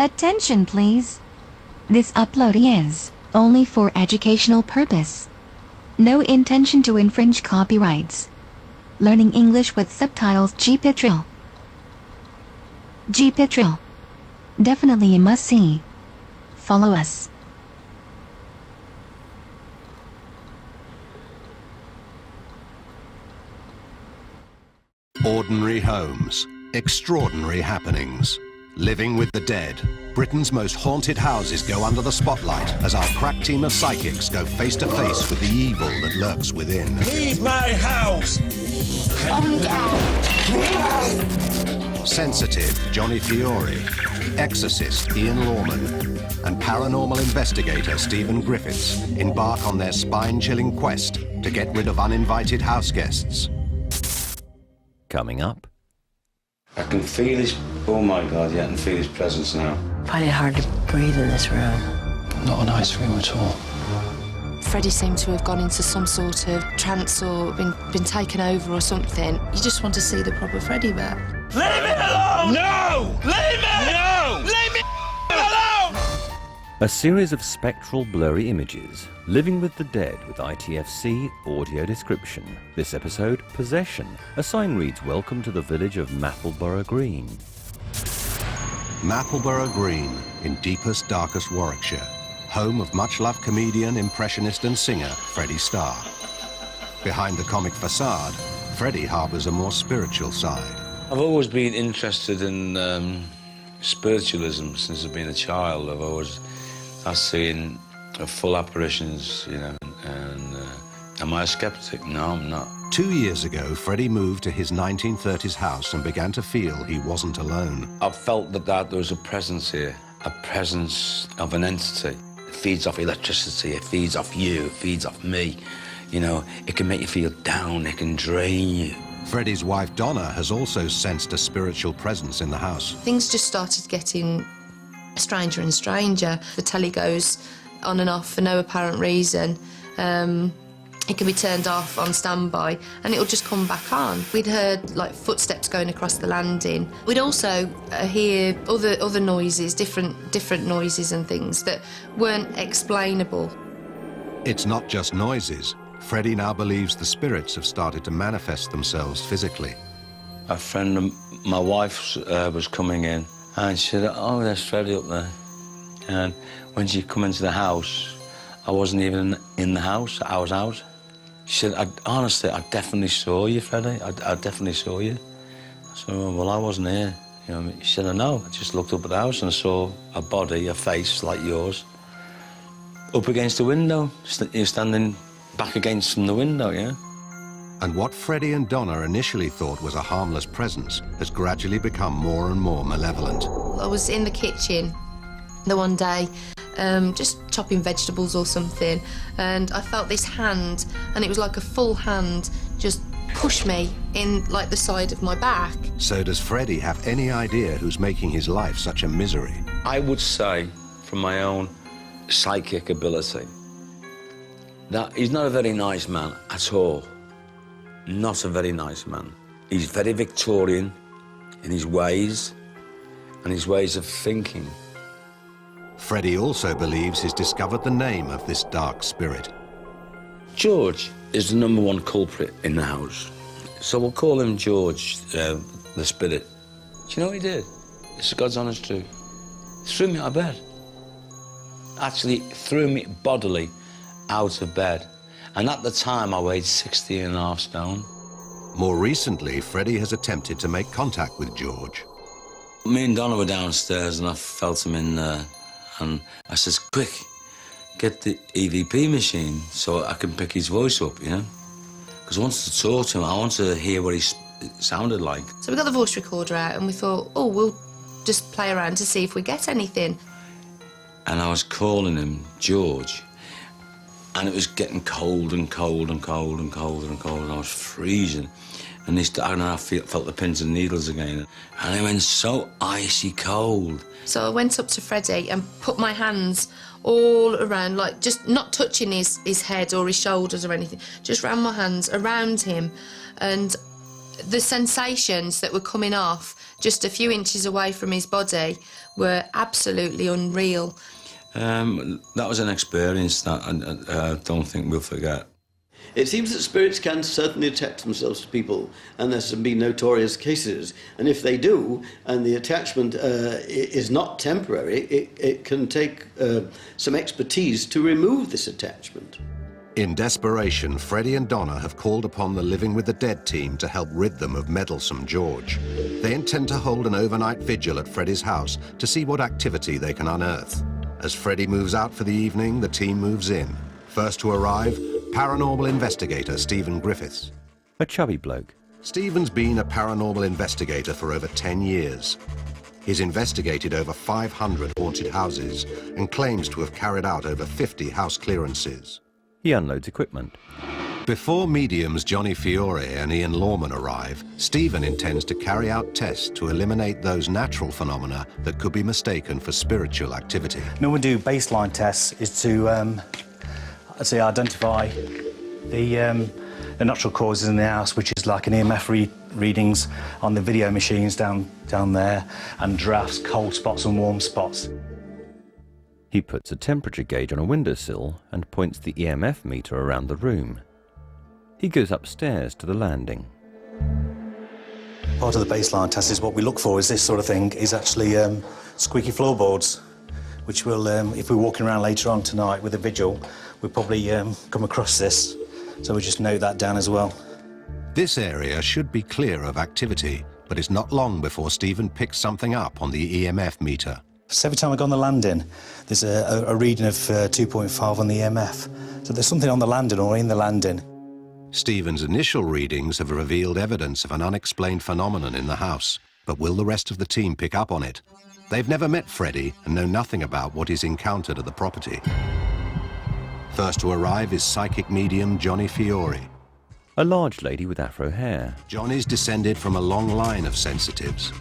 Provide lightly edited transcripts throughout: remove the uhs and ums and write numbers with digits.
Attention please. This upload is only for educational purpose. No intention to infringe copyrights. Learning English with subtitles. GPITRAL. GPITRAL. Definitely a must-see. Follow us. Ordinary homes, extraordinary happenings. Living with the dead. Britain's most haunted houses go under the spotlight as our crack team of psychics go face to face with the evil that lurks within. Leave my house! Sensitive Johnny Fiore, exorcist Ian Lorman, and paranormal investigator Stephen Griffiths embark on their spine-chilling quest to get rid of uninvited house guests. Coming up. I can feel his... Oh my God, yeah, I can feel his presence now. I find it hard to breathe in this room. Not a nice room at all. Freddie seemed to have gone into some sort of trance or been taken over or something. You just want to see the proper Freddie back. Leave it alone! No! Leave it! No! Leave me alone! A series of spectral blurry images. Living with the Dead with ITFC audio description. This episode, Possession. A sign reads, "Welcome to the village of Mappleborough Green." Mappleborough Green, in deepest, darkest Warwickshire. Home of much-loved comedian, impressionist and singer Freddie Starr. Behind the comic facade, Freddie harbours a more spiritual side. I've always been interested in spiritualism since I've been a child. I've seen full apparitions, you know, and am I a skeptic? No, I'm not. 2 years ago, Freddie moved to his 1930s house and began to feel he wasn't alone. I felt that there was a presence here, a presence of an entity. It feeds off electricity, it feeds off you, it feeds off me. You know, it can make you feel down, it can drain you. Freddie's wife, Donna, has also sensed a spiritual presence in the house. Things just started getting stranger and stranger. The telly goes on and off for no apparent reason. It can be turned off on standby and it'll just come back on. We'd heard like footsteps going across the landing. We'd also hear other noises, different noises and things that weren't explainable. It's not just noises. Freddie now believes the spirits have started to manifest themselves physically. A friend of my wife's was coming in and she said, "Oh, there's Freddie up there." And when she come into the house, I wasn't even in the house, I was out. She said, honestly, I definitely saw you, Freddie. I definitely saw you. I said, "Oh, well, I wasn't here." You know, she said, "I know." I just looked up at the house and saw a body, a face like yours, up against the window. You're standing back against from the window, yeah? And what Freddie and Donna initially thought was a harmless presence has gradually become more and more malevolent. I was in the kitchen the one day, just chopping vegetables or something, and I felt this hand, and it was like a full hand, just push me in like the side of my back. So does Freddie have any idea who's making his life such a misery? I would say, from my own psychic ability, that he's not a very nice man at all. Not a very nice man. He's very Victorian in his ways and his ways of thinking. Freddie also believes he's discovered the name of this dark spirit. George is the #1 culprit in the house. So we'll call him George, the spirit. Do you know what he did? It's God's honest truth. He threw me out of bed. Actually, threw me bodily out of bed. And at the time, I weighed 16.5 stone. More recently, Freddie has attempted to make contact with George. Me and Donna were downstairs and I felt him in there. And I says, "Quick, get the EVP machine so I can pick his voice up, you know? Because I wanted to talk to him, I wanted to hear what he sounded like." So we got the voice recorder out and we thought, oh, we'll just play around to see if we get anything. And I was calling him George. And it was getting cold and cold and cold and cold and cold, and I was freezing. And I felt the pins and needles again. And it went so icy cold. So I went up to Freddie and put my hands all around, like just not touching his head or his shoulders or anything, just ran my hands around him. And the sensations that were coming off just a few inches away from his body were absolutely unreal. That was an experience that I don't think we'll forget. It seems that spirits can certainly attach themselves to people, and there's some been notorious cases. And if they do, and the attachment is not temporary, it can take some expertise to remove this attachment. In desperation, Freddie and Donna have called upon the Living with the Dead team to help rid them of meddlesome George. They intend to hold an overnight vigil at Freddie's house to see what activity they can unearth. As Freddie moves out for the evening, the team moves in. First to arrive, paranormal investigator Stephen Griffiths. A chubby bloke. Stephen's been a paranormal investigator for over 10 years. He's investigated over 500 haunted houses and claims to have carried out over 50 house clearances. He unloads equipment. Before mediums Johnny Fiore and Ian Lawman arrive, Stephen intends to carry out tests to eliminate those natural phenomena that could be mistaken for spiritual activity. When we do baseline tests is to identify the natural causes in the house, which is like an EMF readings on the video machines down there, and drafts, cold spots and warm spots. He puts a temperature gauge on a windowsill and points the EMF meter around the room. He goes upstairs to the landing. Part of the baseline test is what we look for is this sort of thing, is actually squeaky floorboards, which will, if we're walking around later on tonight with a vigil, we'll probably come across this. So we just note that down as well. This area should be clear of activity, but it's not long before Stephen picks something up on the EMF meter. So every time I go on the landing, there's a reading of 2.5 on the EMF. So there's something on the landing or in the landing. Stephen's initial readings have revealed evidence of an unexplained phenomenon in the house, but will the rest of the team pick up on it? They've never met Freddie and know nothing about what he's encountered at the property. First to arrive is psychic medium Johnny Fiore. A large lady with afro hair. Johnny's descended from a long line of sensitives.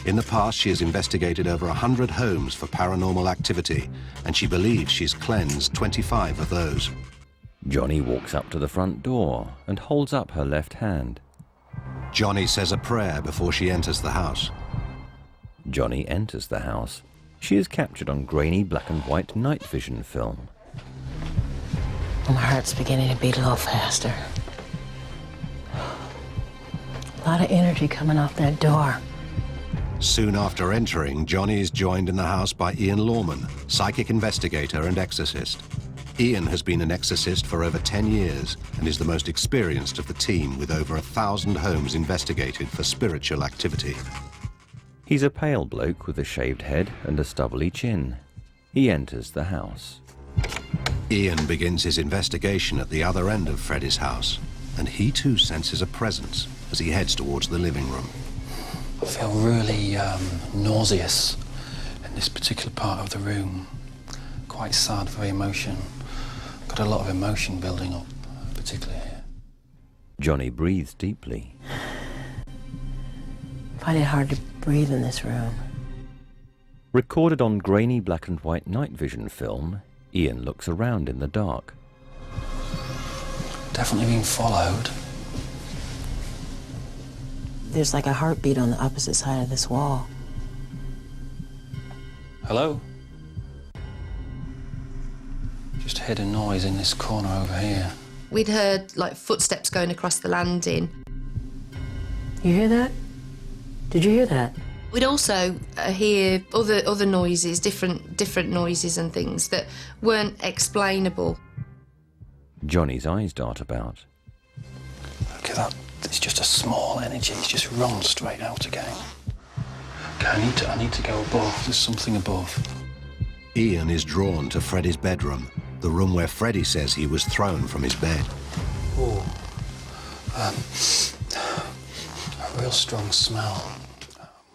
In the past, she has investigated over 100 homes for paranormal activity, and she believes she's cleansed 25 of those. Johnny walks up to the front door and holds up her left hand. Johnny says a prayer before she enters the house. Johnny enters the house. She is captured on grainy black and white night vision film. My heart's beginning to beat a little faster. A lot of energy coming off that door. Soon after entering, Johnny is joined in the house by Ian Lawman, psychic investigator and exorcist. Ian has been an exorcist for over 10 years and is the most experienced of the team, with over 1,000 homes investigated for spiritual activity. He's a pale bloke with a shaved head and a stubbly chin. He enters the house. Ian begins his investigation at the other end of Freddie's house, and he too senses a presence as he heads towards the living room. I feel really nauseous in this particular part of the room. Quite sad, very emotion. Got a lot of emotion building up, particularly here. Johnny breathes deeply. I find it hard to breathe in this room. Recorded on grainy black and white night vision film, Ian looks around in the dark. Definitely being followed. There's like a heartbeat on the opposite side of this wall. Hello? Just heard a noise in this corner over here. We'd heard like footsteps going across the landing. You hear that? Did you hear that? We'd also hear other noises, different noises and things that weren't explainable. Johnny's eyes dart about. Look at that. It's just a small energy. It's just run straight out again. Okay, I need to go above. There's something above. Ian is drawn to Freddie's bedroom, the room where Freddie says he was thrown from his bed. Oh, a real strong smell.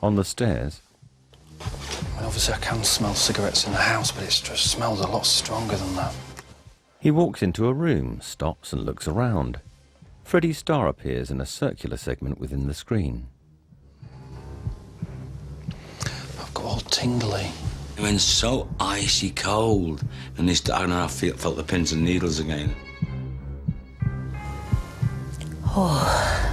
On the stairs. I mean, obviously I can smell cigarettes in the house, but it just smells a lot stronger than that. He walks into a room, stops and looks around. Freddie's star appears in a circular segment within the screen. I've got all tingly. It went so icy cold, and I felt the pins and needles again. Oh.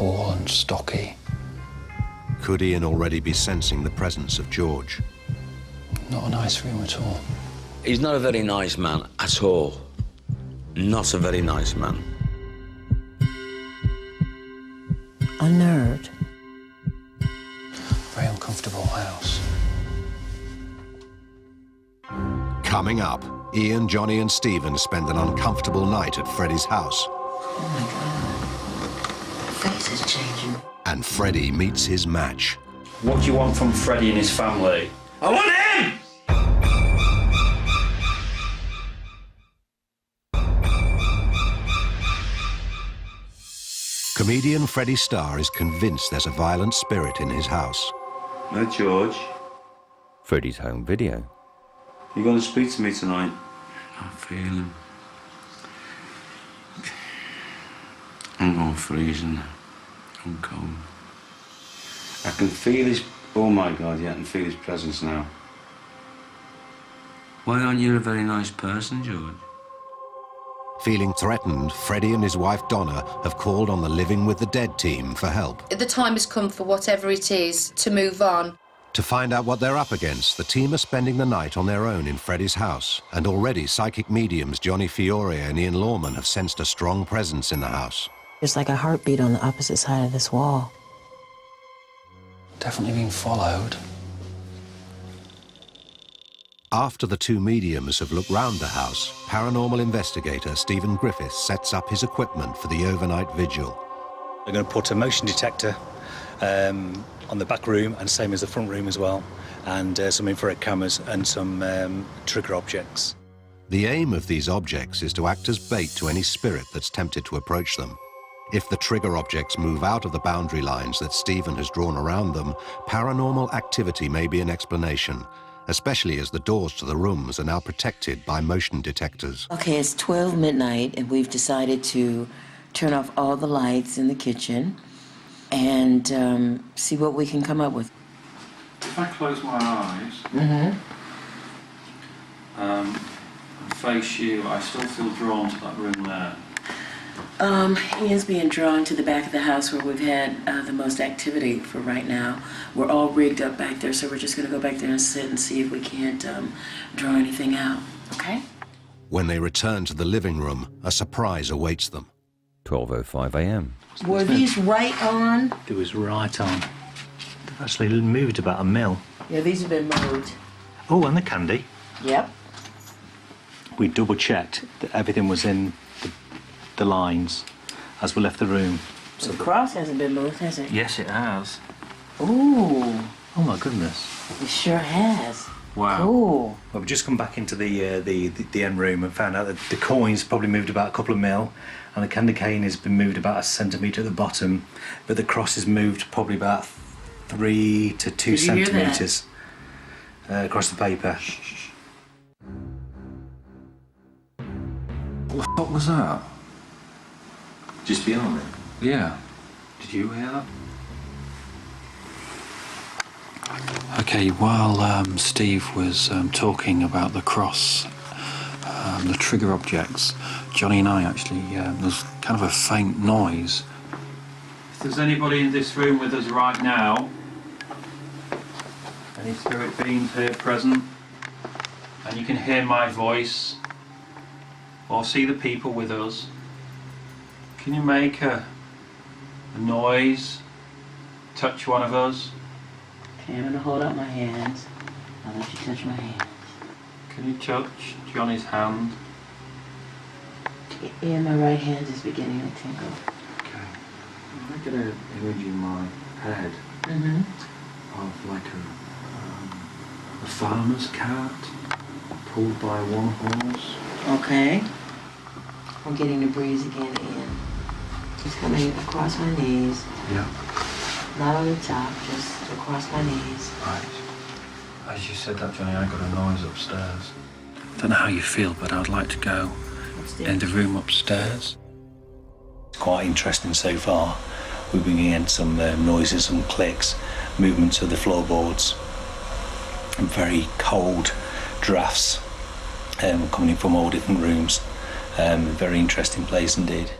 tall and stocky. Could Ian already be sensing the presence of George? Not a nice room at all. He's not a very nice man at all. Not a very nice man. Unnerved. Very uncomfortable house. Coming up, Ian, Johnny and Stephen spend an uncomfortable night at Freddie's house. Oh my God. Face is changing. And Freddie meets his match. What do you want from Freddie and his family? I want him! Comedian Freddie Starr is convinced there's a violent spirit in his house. No, George. Freddie's home video. You going to speak to me tonight? I feel him. I'm going freezing. I'm cold. I can feel his... Oh, my God, yeah, I can feel his presence now. Why aren't you a very nice person, George? Feeling threatened, Freddie and his wife Donna have called on the Living with the Dead team for help. The time has come for whatever it is to move on. To find out what they're up against, the team are spending the night on their own in Freddie's house, and already psychic mediums Johnny Fiore and Ian Lawman have sensed a strong presence in the house. There's like a heartbeat on the opposite side of this wall. Definitely being followed. After the two mediums have looked round the house, paranormal investigator Stephen Griffiths sets up his equipment for the overnight vigil. We're going to put a motion detector on the back room, and same as the front room as well, and some infrared cameras and some trigger objects. The aim of these objects is to act as bait to any spirit that's tempted to approach them. If the trigger objects move out of the boundary lines that Stephen has drawn around them, paranormal activity may be an explanation, especially as the doors to the rooms are now protected by motion detectors. Okay, it's 12 midnight, and we've decided to turn off all the lights in the kitchen and see what we can come up with. If I close my eyes and face you, I still feel drawn to that room there. Ian's being drawn to the back of the house where we've had the most activity for right now. We're all rigged up back there, so we're just going to go back there and sit and see if we can't draw anything out, okay? When they return to the living room, a surprise awaits them. 12:05 a.m. Were these right on? It was right on. They've actually moved about a mil. Yeah, these have been moved. Oh, and the candy. Yep. We double-checked that everything was in the lines as we left the room. So the cross hasn't been moved, has it? Yes, it has. Ooh, Oh my goodness. it sure has. Wow. Cool. Well, we've just come back into the end room and found out that the coins probably moved about a couple of mil, and the candy cane has been moved about a centimetre at the bottom, but the cross is moved probably about 3 to 2 Did you hear that? centimetres across the paper. What was that? Just beyond it. Yeah. Did you hear that? Okay, while Steve was talking about the cross, the trigger objects, Johnny and I actually, there was kind of a faint noise. If there's anybody in this room with us right now, any spirit beings here present, and you can hear my voice, or see the people with us, can you make a noise, touch one of us? Okay, I'm gonna hold out my hands. I'll let you touch my hands. Can you touch Johnny's hand? And my right hand is beginning to tingle. Okay. I'm going to image in my head of like a farmer's cart pulled by one horse. Okay. I'm getting the breeze again, Ian. Just coming across my knees. Yeah. Not on the top, just across my knees. Right. As you said that, Johnny, I got a noise upstairs. Don't know how you feel, but I'd like to go in the room upstairs. It's quite interesting so far. We've been getting some noises, some clicks, movements of the floorboards, and very cold drafts coming in from all different rooms. Very interesting place indeed.